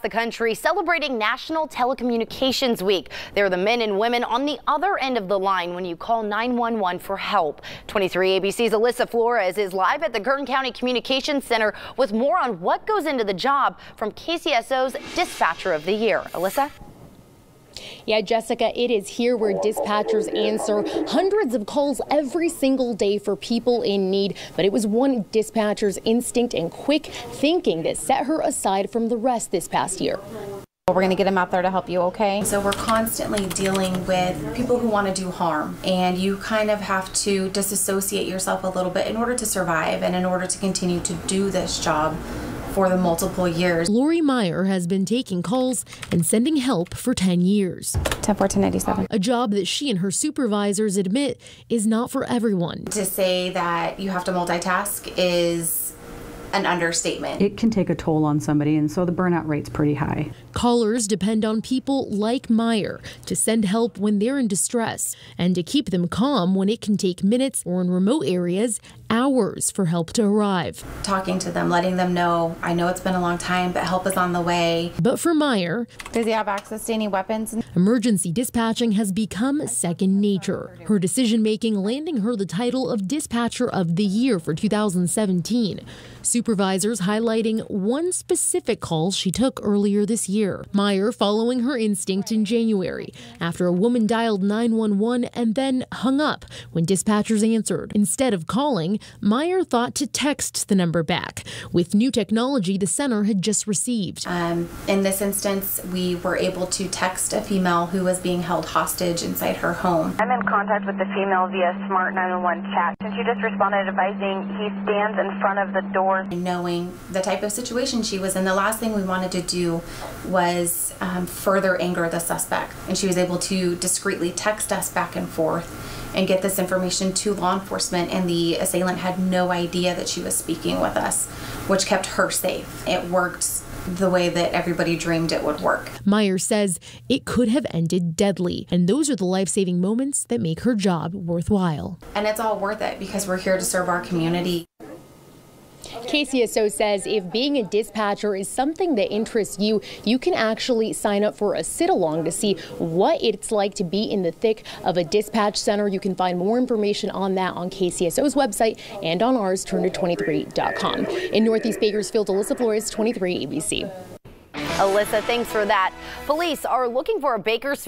The country celebrating National Telecommunications Week. They're the men and women on the other end of the line when you call 911 for help. 23 ABC's Alyssa Flores is live at the Kern County Communications Center with more on what goes into the job from KCSO's Dispatcher of the Year. Alyssa? Yeah, Jessica, it is here where dispatchers answer hundreds of calls every single day for people in need. But it was one dispatcher's instinct and quick thinking that set her aside from the rest this past year. We're going to get them out there to help you, okay? So we're constantly dealing with people who want to do harm, and you kind of have to disassociate yourself a little bit in order to survive and in order to continue to do this job for the multiple years. Meyer has been taking calls and sending help for 10 years. 10-14-97. A job that she and her supervisors admit is not for everyone. To say that you have to multitask is an understatement. It can take a toll on somebody, and so the burnout rate's pretty high. Callers depend on people like Meyer to send help when they're in distress and to keep them calm when it can take minutes or in remote areas, hours for help to arrive. Talking to them, letting them know, I know it's been a long time, but help is on the way. But for Meyer, does he have access to any weapons? Emergency dispatching has become second nature. Her decision-making landing her the title of Dispatcher of the Year for 2017. Supervisors highlighting one specific call she took earlier this year. Meyer following her instinct in January after a woman dialed 911 and then hung up when dispatchers answered. Instead of calling, Meyer thought to text the number back with new technology the center had just received. In this instance, we were able to text a female who was being held hostage inside her home. I'm in contact with the female via Smart 911 chat. Since you just responded advising he stands in front of the door. Knowing the type of situation she was in, the last thing we wanted to do was further anger the suspect. And she was able to discreetly text us back and forth and get this information to law enforcement, and the assailant had no idea that she was speaking with us, which kept her safe. It worked the way that everybody dreamed it would work. Meyer says it could have ended deadly, and those are the life-saving moments that make her job worthwhile. And it's all worth it because we're here to serve our community. KCSO says if being a dispatcher is something that interests you, you can actually sign up for a sit-along to see what it's like to be in the thick of a dispatch center. You can find more information on that on KCSO's website and on ours, turner23.com. In Northeast Bakersfield, Alyssa Flores, 23 ABC. Alyssa, thanks for that. Police are looking for a Bakersfield